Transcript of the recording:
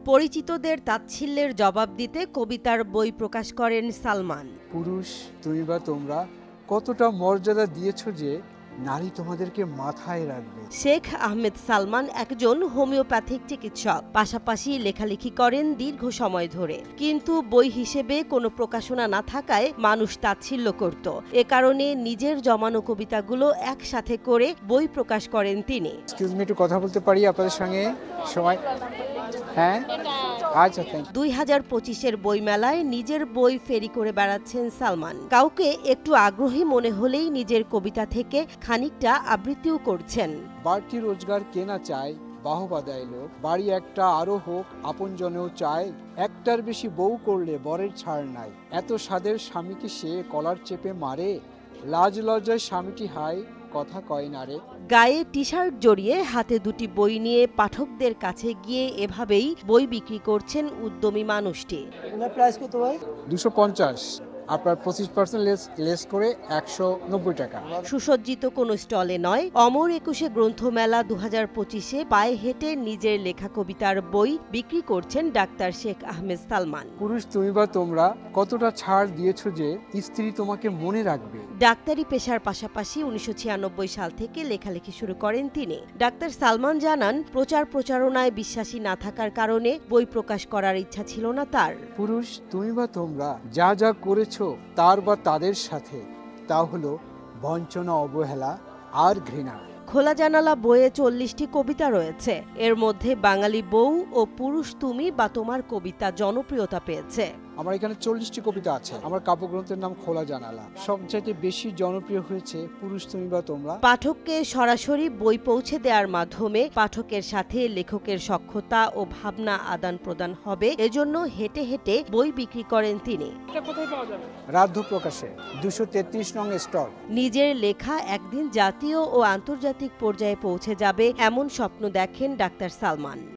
পরিচিতদের তাচ্ছিল্যের জবাব দিতে কবিতার বই প্রকাশ করেন সালমান। পুরুষ তুমি বা তোমরা কতটা মর্যাদা দিয়েছো যে নারী তোমাদেরকে মাথায় রাখবে। শেখ আহমেদ সালমান একজন হোমিওপ্যাথিক চিকিৎসক, পাশাপাশি লেখালেখি করেন দীর্ঘ সময় ধরে। কিন্তু বই হিসেবে কোনো প্রকাশনা না থাকায় মানুষ তাচ্ছিল্য করত। এ কারণে নিজের জমানো কবিতাগুলো একসাথে করে বই প্রকাশ করেন তিনি। এক্সকিউজ মি, একটু কথা বলতে পারি আপনাদের সঙ্গে? সময়? হ্যাঁ, আচ্ছা, থ্যাংক ইউ। 2025-এর বইমেলায় নিজের বই ফেরি করে বেড়াচ্ছেন সালমান। কাউকে একটু আগ্রহী মনে হলেই নিজের কবিতা থেকে খানিকটা আবৃত্তিও করছেন। বাড়তি রোজগার কেনা চায়, বাহবা দেয় লোক, বাড়ি একটা আরো হোক, আপনজনেও চায়, একটার বেশি বউ করলে বরের ছাড় নাই, এত স্বাদের স্বামীকে সে কলার চেপে মারে, লাজ লজ্জায় স্বামীটি হায়, কথা কয় না রে। গায়ে টি শার্ট জড়িয়ে হাতে দুটি বই নিয়ে পাঠকদের কাছে গিয়ে এভাবেই বই বিক্রি করছেন উদ্যমী মানুষটি। প্রাইস কত ভাই? 250, আপনার 25% লেস করে 190 টাকা। সুসজ্জিত কোনো স্টলে নয়, অমর একুশে গ্রন্থমেলা 2025-এ পায়ে হেঁটে নিজের লেখা কবিতার বই বিক্রি করছেন ডাক্তার শেখ আহমেদ সালমান। পুরুষ তুমি বা তোমরা কতটা ছাড় দিয়েছো যে স্ত্রী তোমাকে মনে রাখবে। ডাক্তারি পেশার পাশাপাশি 1996 সাল থেকে লেখালেখি শুরু করেন তিনি। ডাক্তার সালমান জানান, প্রচার প্রচারণায় বিশ্বাসী না থাকার কারণে বই প্রকাশ করার ইচ্ছা ছিল না তার। পুরুষ তুমি বা তোমরা যা যা করেছো তার বা তাদের সাথে, তা হলো বঞ্চনা, অবহেলা আর ঘৃণা। খোলা জানালা বইয়ে 40টি কবিতা রয়েছে। এর মধ্যে বাঙালি বউ ও পুরুষ তুমি বা তোমার কবিতা জনপ্রিয়তা পেয়েছে। আমার এখানে 40টি কবিতা আছে। আমার কাব্যগ্রন্থের নাম খোলা জানালা। সবচাইতে বেশি জনপ্রিয় হয়েছে পুরুষ তুমি বা তোমরা। পাঠককে সরাসরি বই পৌঁছে দেওয়ার মাধ্যমে পাঠকের সাথে লেখকের সখ্যতা ও ভাবনা আদান প্রদান হবে, এজন্য হেঁটে হেঁটে বই বিক্রি করেন তিনি। রাধ্য প্রকাশে 233 নং স্টল। নিজের লেখা একদিন জাতীয় ও আন্তর্জাতিক পর্যায়ে পৌঁছে যাবে, এমন স্বপ্ন দেখেন ডাক্তার সালমান।